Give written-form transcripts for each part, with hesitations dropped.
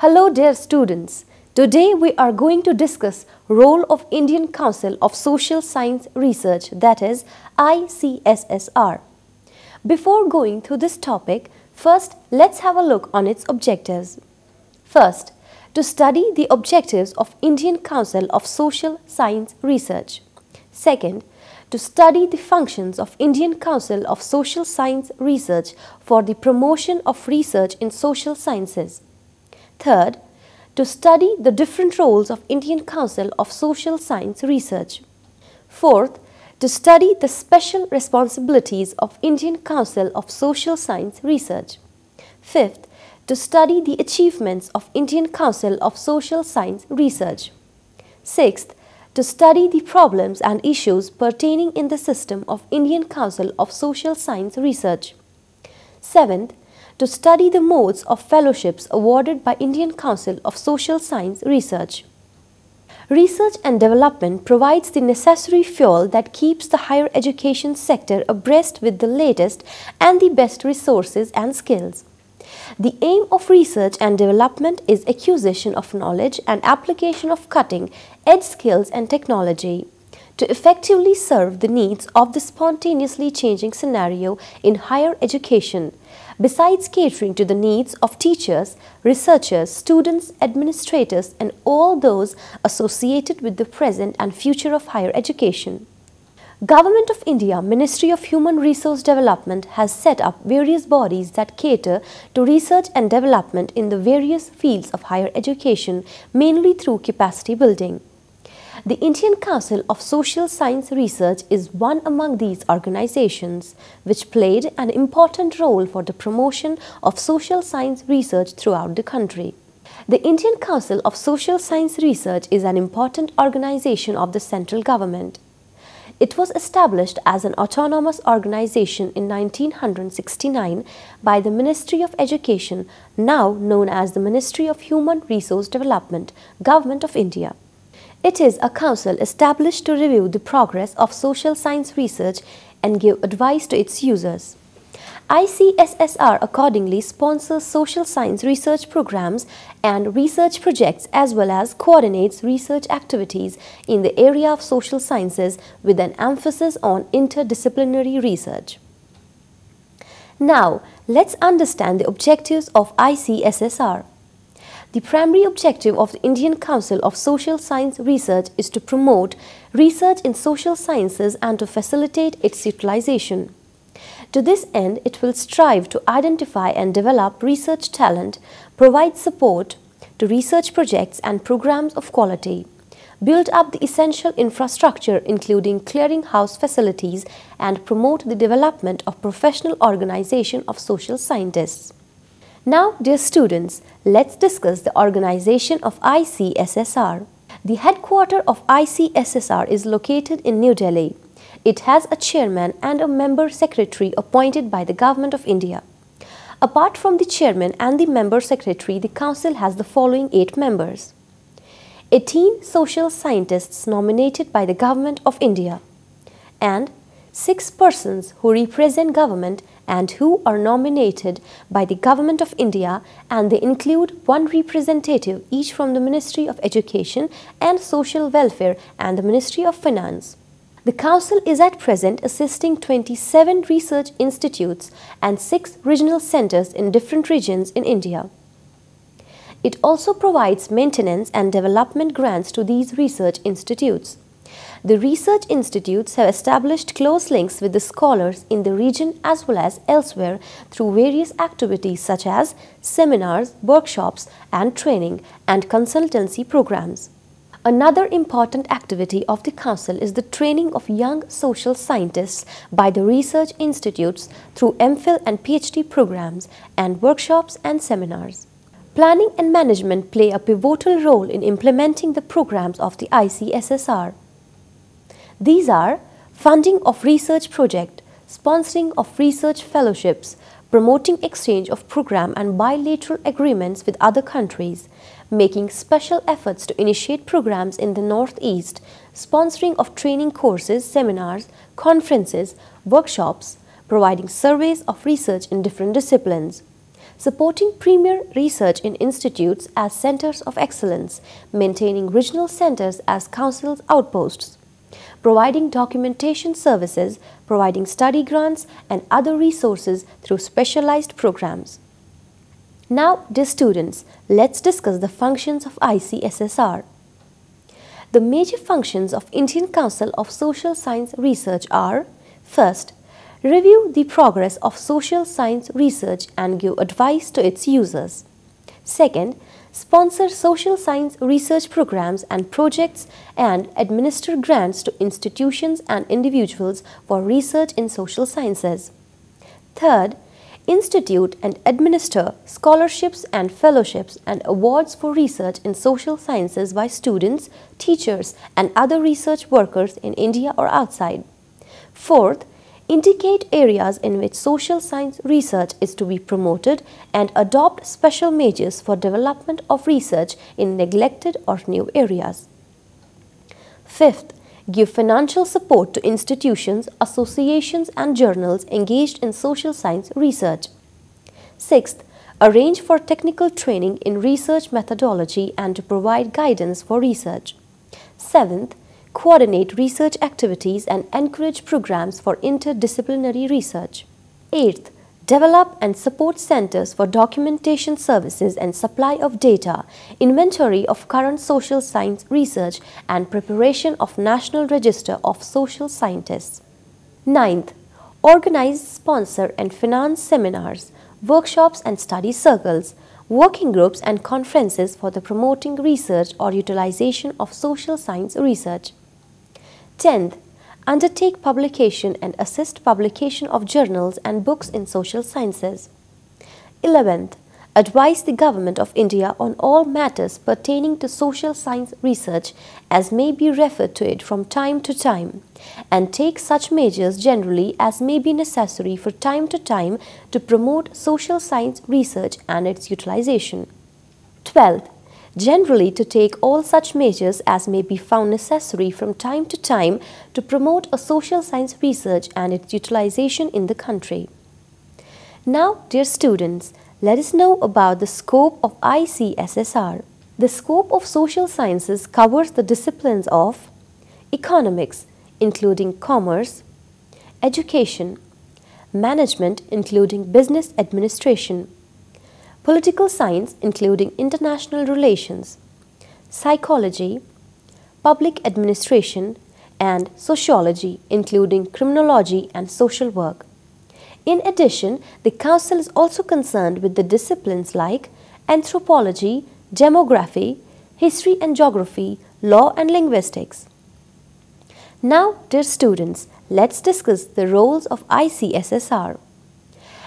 Hello dear students. Today we are going to discuss role of Indian Council of Social Science Research, that is ICSSR. Before going through this topic, first let's have a look on its objectives. First, to study the objectives of Indian Council of Social Science Research. Second, to study the functions of Indian Council of Social Science Research for the promotion of research in social sciences. Third, to study the different roles of Indian Council of Social Science Research. Fourth, to study the special responsibilities of Indian Council of Social Science Research. Fifth, to study the achievements of Indian Council of Social Science Research. Sixth, to study the problems and issues pertaining in the system of Indian Council of Social Science Research. Seventh, to study the modes of fellowships awarded by Indian Council of Social Science Research. Research and development provides the necessary fuel that keeps the higher education sector abreast with the latest and the best resources and skills. The aim of research and development is acquisition of knowledge and application of cutting-edge skills and technology to effectively serve the needs of the spontaneously changing scenario in higher education, besides catering to the needs of teachers, researchers, students, administrators, and all those associated with the present and future of higher education. Government of India, Ministry of Human Resource Development has set up various bodies that cater to research and development in the various fields of higher education, mainly through capacity building. The Indian Council of Social Science Research is one among these organizations, which played an important role for the promotion of social science research throughout the country. The Indian Council of Social Science Research is an important organization of the central government. It was established as an autonomous organization in 1969 by the Ministry of Education, now known as the Ministry of Human Resource Development, Government of India. It is a council established to review the progress of social science research and give advice to its users. ICSSR accordingly sponsors social science research programs and research projects as well as coordinates research activities in the area of social sciences with an emphasis on interdisciplinary research. Now, let's understand the objectives of ICSSR. The primary objective of the Indian Council of Social Science Research is to promote research in social sciences and to facilitate its utilization. To this end, it will strive to identify and develop research talent, provide support to research projects and programs of quality, build up the essential infrastructure including clearinghouse facilities, and promote the development of professional organization of social scientists. Now, dear students, let's discuss the organization of ICSSR. The headquarters of ICSSR is located in New Delhi. It has a chairman and a member secretary appointed by the Government of India. Apart from the chairman and the member secretary, the council has the following 8 members. 18 social scientists nominated by the Government of India and 6 persons who represent government and who are nominated by the Government of India, and they include 1 representative each from the Ministry of Education and Social Welfare and the Ministry of Finance. The Council is at present assisting 27 research institutes and 6 regional centers in different regions in India. It also provides maintenance and development grants to these research institutes. The research institutes have established close links with the scholars in the region as well as elsewhere through various activities such as seminars, workshops, and training and consultancy programs. Another important activity of the Council is the training of young social scientists by the research institutes through MPhil and PhD programs and workshops and seminars. Planning and management play a pivotal role in implementing the programs of the ICSSR. These are funding of research project, sponsoring of research fellowships, promoting exchange of program and bilateral agreements with other countries, making special efforts to initiate programs in the Northeast, sponsoring of training courses, seminars, conferences, workshops, providing surveys of research in different disciplines, supporting premier research in institutes as centers of excellence, maintaining regional centers as council's outposts, providing documentation services, providing study grants and other resources through specialized programs. Now, dear students, let's discuss the functions of ICSSR. The major functions of Indian Council of Social Science Research are: first, review the progress of social science research and give advice to its users. Second, sponsor social science research programs and projects and administer grants to institutions and individuals for research in social sciences. Third, institute and administer scholarships and fellowships and awards for research in social sciences by students, teachers and other research workers in India or outside. Fourth, indicate areas in which social science research is to be promoted and adopt special measures for development of research in neglected or new areas. Fifth, give financial support to institutions, associations and journals engaged in social science research. Sixth, arrange for technical training in research methodology and to provide guidance for research. Seventh, coordinate research activities and encourage programs for interdisciplinary research. Eighth, develop and support centers for documentation services and supply of data, inventory of current social science research and preparation of National Register of Social Scientists. Ninth, organize, sponsor and finance seminars, workshops and study circles, working groups and conferences for the promoting research or utilization of social science research. 10th, undertake publication and assist publication of journals and books in social sciences. 11th, advise the Government of India on all matters pertaining to social science research as may be referred to it from time to time, and take such measures generally as may be necessary for time to time to promote social science research and its utilization. 12th, generally to take all such measures as may be found necessary from time to time to promote a social science research and its utilization in the country. Now, dear students, let us know about the scope of ICSSR. The scope of social sciences covers the disciplines of economics, including commerce, education, management, including business administration, political science, including international relations, psychology, public administration, and sociology, including criminology and social work. In addition, the Council is also concerned with the disciplines like anthropology, demography, history and geography, law and linguistics. Now, dear students, let's discuss the roles of ICSSR.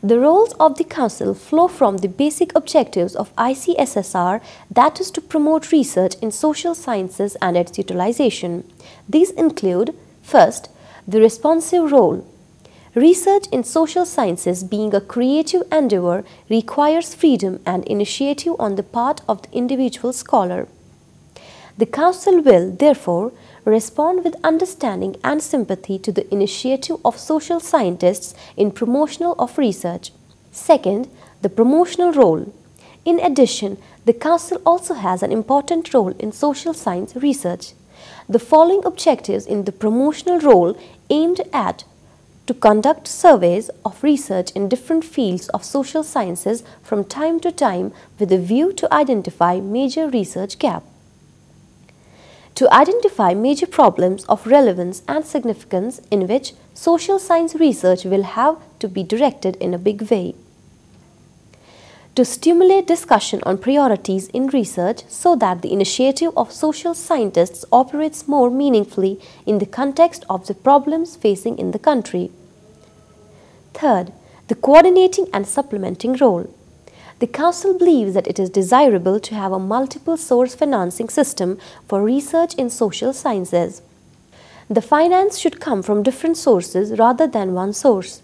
The roles of the Council flow from the basic objectives of ICSSR, that is to promote research in social sciences and its utilization. These include, first, the responsive role. Research in social sciences, being a creative endeavor, requires freedom and initiative on the part of the individual scholar. The Council will, therefore, respond with understanding and sympathy to the initiative of social scientists in promotional of research. Second, the promotional role. In addition, the Council also has an important role in social science research. The following objectives in the promotional role aimed at to conduct surveys of research in different fields of social sciences from time to time with a view to identify major research gaps. To identify major problems of relevance and significance in which social science research will have to be directed in a big way. To stimulate discussion on priorities in research so that the initiative of social scientists operates more meaningfully in the context of the problems facing in the country. Third, the coordinating and supplementing role. The Council believes that it is desirable to have a multiple source financing system for research in social sciences. The finance should come from different sources rather than one source.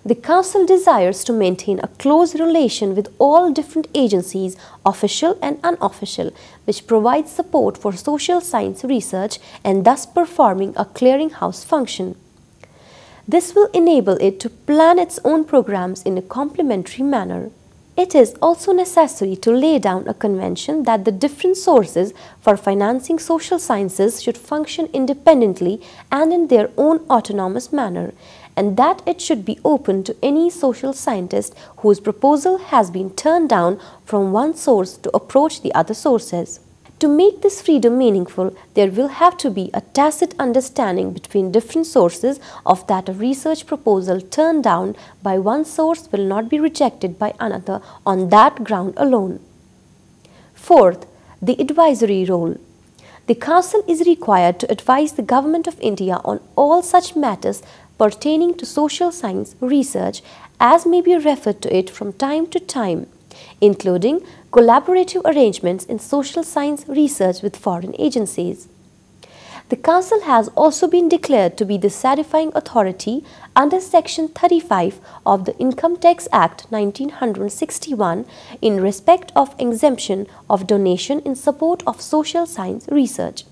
The Council desires to maintain a close relation with all different agencies, official and unofficial, which provides support for social science research and thus performing a clearinghouse function. This will enable it to plan its own programs in a complementary manner. It is also necessary to lay down a convention that the different sources for financing social sciences should function independently and in their own autonomous manner, and that it should be open to any social scientist whose proposal has been turned down from one source to approach the other sources. To make this freedom meaningful, there will have to be a tacit understanding between different sources of that a research proposal turned down by one source will not be rejected by another on that ground alone. Fourth, the advisory role. The Council is required to advise the Government of India on all such matters pertaining to social science research as may be referred to it from time to time, including collaborative arrangements in social science research with foreign agencies. The Council has also been declared to be the certifying authority under Section 35 of the Income Tax Act 1961 in respect of exemption of donation in support of social science research.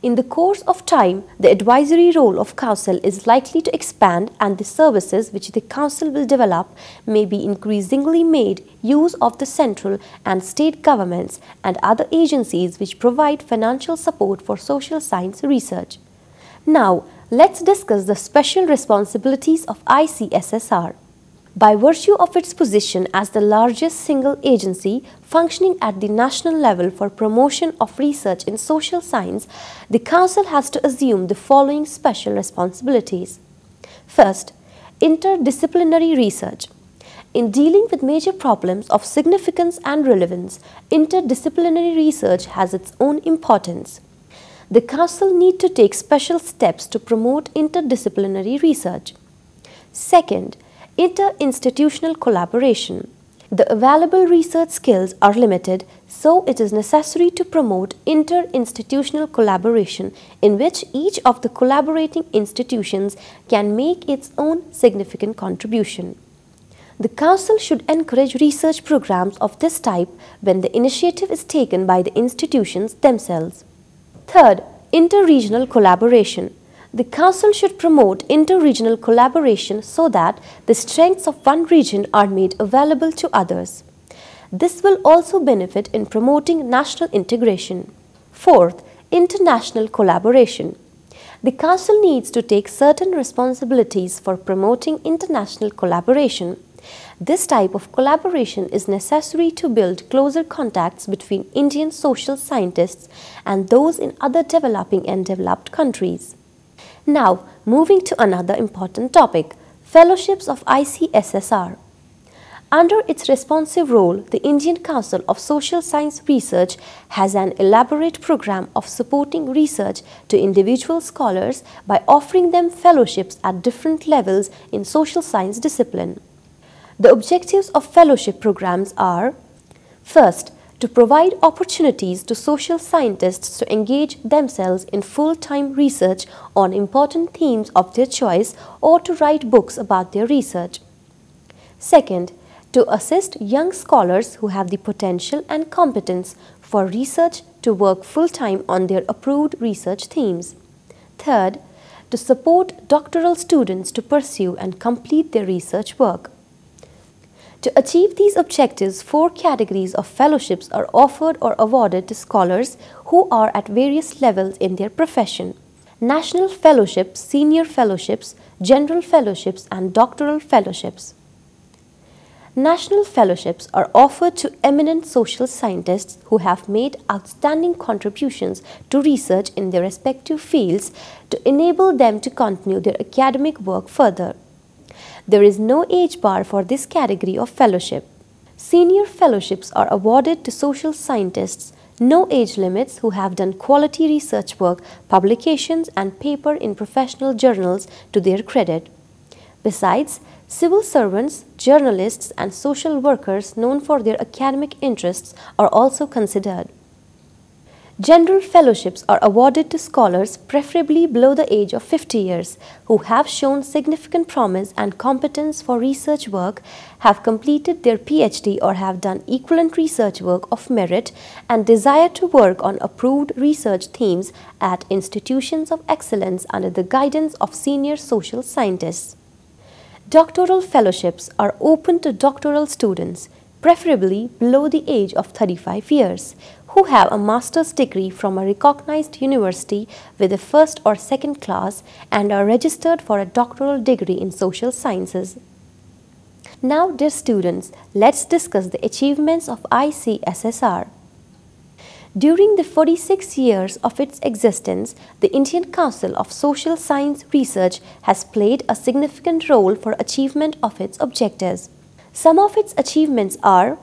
In the course of time, the advisory role of Council is likely to expand, and the services which the Council will develop may be increasingly made use of the central and state governments and other agencies which provide financial support for social science research. Now, let's discuss the special responsibilities of ICSSR. By virtue of its position as the largest single agency functioning at the national level for promotion of research in social science, the Council has to assume the following special responsibilities. First, interdisciplinary research. In dealing with major problems of significance and relevance, interdisciplinary research has its own importance. The Council needs to take special steps to promote interdisciplinary research. Second, inter-institutional collaboration. The available research skills are limited, so it is necessary to promote inter-institutional collaboration in which each of the collaborating institutions can make its own significant contribution. The Council should encourage research programs of this type when the initiative is taken by the institutions themselves. Third, inter-regional collaboration. The Council should promote inter-regional collaboration so that the strengths of one region are made available to others. This will also benefit in promoting national integration. Fourth, international collaboration. The Council needs to take certain responsibilities for promoting international collaboration. This type of collaboration is necessary to build closer contacts between Indian social scientists and those in other developing and developed countries. Now, moving to another important topic, fellowships of ICSSR. Under its responsive role, the Indian Council of Social Science Research has an elaborate program of supporting research to individual scholars by offering them fellowships at different levels in social science discipline. The objectives of fellowship programs are: first, to provide opportunities to social scientists to engage themselves in full-time research on important themes of their choice or to write books about their research. Second, to assist young scholars who have the potential and competence for research to work full-time on their approved research themes. Third, to support doctoral students to pursue and complete their research work. To achieve these objectives, 4 categories of fellowships are offered or awarded to scholars who are at various levels in their profession: National Fellowships, Senior Fellowships, General Fellowships and Doctoral Fellowships. National Fellowships are offered to eminent social scientists who have made outstanding contributions to research in their respective fields to enable them to continue their academic work further. There is no age bar for this category of fellowship. Senior fellowships are awarded to social scientists, no age limits, who have done quality research work, publications and paper in professional journals to their credit. Besides, civil servants, journalists and social workers known for their academic interests are also considered. General fellowships are awarded to scholars preferably below the age of 50 years who have shown significant promise and competence for research work, have completed their PhD or have done equivalent research work of merit and desire to work on approved research themes at institutions of excellence under the guidance of senior social scientists. Doctoral fellowships are open to doctoral students, preferably below the age of 35 years, who have a master's degree from a recognized university with a first or second class and are registered for a doctoral degree in social sciences. Now, dear students, let's discuss the achievements of ICSSR. During the 46 years of its existence, the Indian Council of Social Science Research has played a significant role for achievement of its objectives. Some of its achievements are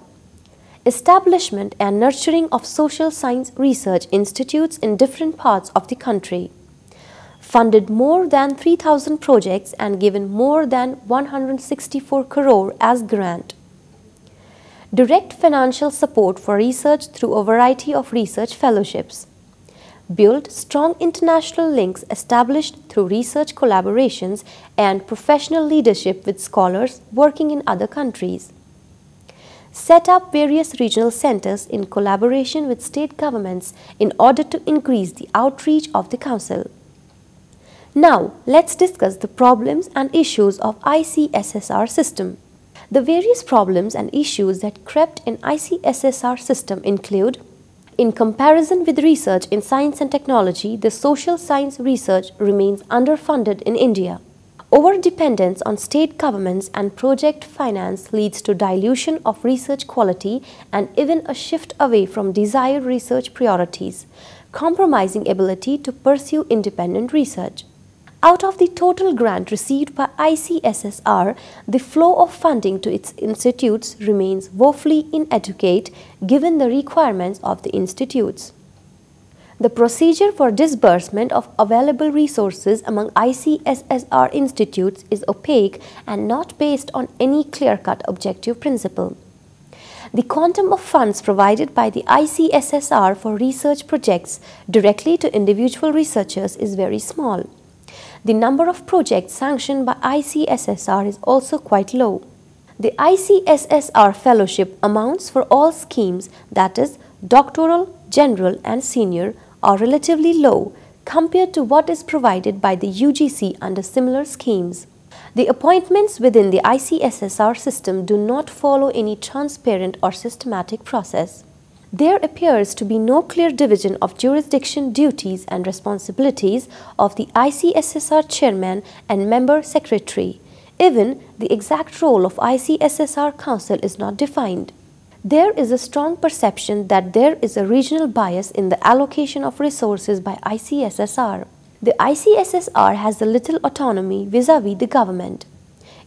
establishment and nurturing of social science research institutes in different parts of the country, funded more than 3,000 projects and given more than 164 crore as grant. Direct financial support for research through a variety of research fellowships. Build strong international links established through research collaborations and professional leadership with scholars working in other countries. Set up various regional centers in collaboration with state governments in order to increase the outreach of the Council. Now, let's discuss the problems and issues of ICSSR system. The various problems and issues that crept in ICSSR system include: in comparison with research in science and technology, the social science research remains underfunded in India. Over-dependence on state governments and project finance leads to dilution of research quality and even a shift away from desired research priorities, compromising ability to pursue independent research. Out of the total grant received by ICSSR, the flow of funding to its institutes remains woefully inadequate given the requirements of the institutes. The procedure for disbursement of available resources among ICSSR institutes is opaque and not based on any clear-cut objective principle. The quantum of funds provided by the ICSSR for research projects directly to individual researchers is very small. The number of projects sanctioned by ICSSR is also quite low. The ICSSR fellowship amounts for all schemes, that is, doctoral, general and senior, are relatively low compared to what is provided by the UGC under similar schemes. The appointments within the ICSSR system do not follow any transparent or systematic process. There appears to be no clear division of jurisdiction, duties and responsibilities of the ICSSR chairman and member secretary. Even the exact role of ICSSR council is not defined. There is a strong perception that there is a regional bias in the allocation of resources by ICSSR. The ICSSR has a little autonomy vis-à-vis the government.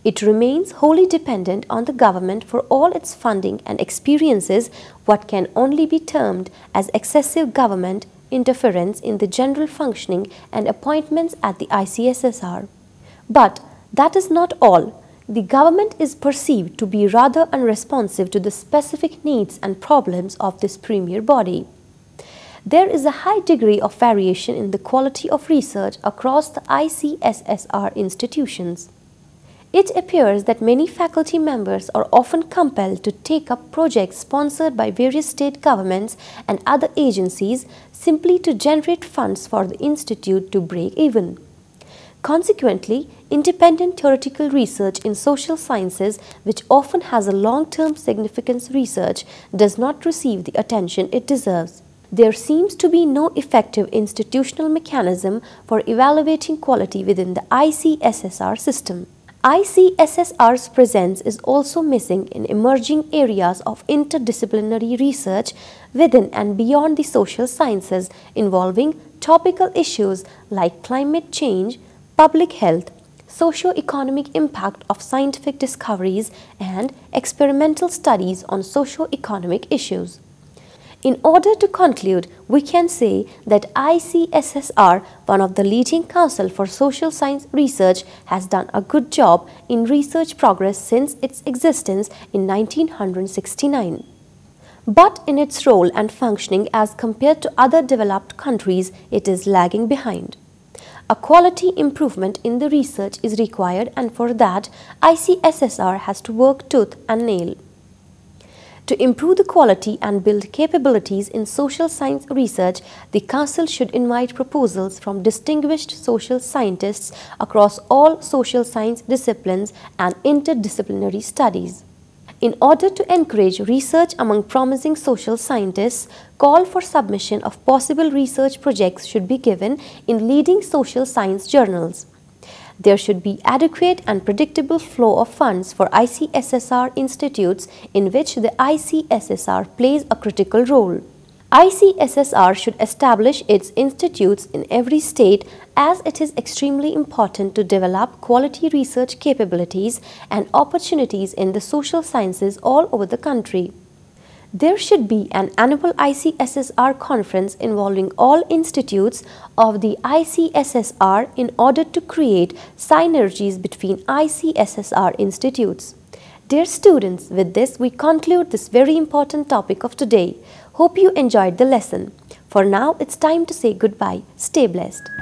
It remains wholly dependent on the government for all its funding and experiences what can only be termed as excessive government interference in the general functioning and appointments at the ICSSR. But that is not all. The government is perceived to be rather unresponsive to the specific needs and problems of this premier body. There is a high degree of variation in the quality of research across the ICSSR institutions. It appears that many faculty members are often compelled to take up projects sponsored by various state governments and other agencies simply to generate funds for the institute to break even. Consequently, independent theoretical research in social sciences, which often has a long-term significance research, does not receive the attention it deserves. There seems to be no effective institutional mechanism for evaluating quality within the ICSSR system. ICSSR's presence is also missing in emerging areas of interdisciplinary research within and beyond the social sciences involving topical issues like climate change, public health, socio-economic impact of scientific discoveries, and experimental studies on socio-economic issues. In order to conclude, we can say that ICSSR, one of the leading council for social science research, has done a good job in research progress since its existence in 1969. But in its role and functioning as compared to other developed countries, it is lagging behind. A quality improvement in the research is required, and for that, ICSSR has to work tooth and nail. To improve the quality and build capabilities in social science research, the Council should invite proposals from distinguished social scientists across all social science disciplines and interdisciplinary studies. In order to encourage research among promising social scientists, call for submission of possible research projects should be given in leading social science journals. There should be adequate and predictable flow of funds for ICSSR institutes in which the ICSSR plays a critical role. ICSSR should establish its institutes in every state as it is extremely important to develop quality research capabilities and opportunities in the social sciences all over the country. There should be an annual ICSSR conference involving all institutes of the ICSSR in order to create synergies between ICSSR institutes. Dear students, with this we conclude this very important topic of today. Hope you enjoyed the lesson. For now, it's time to say goodbye. Stay blessed.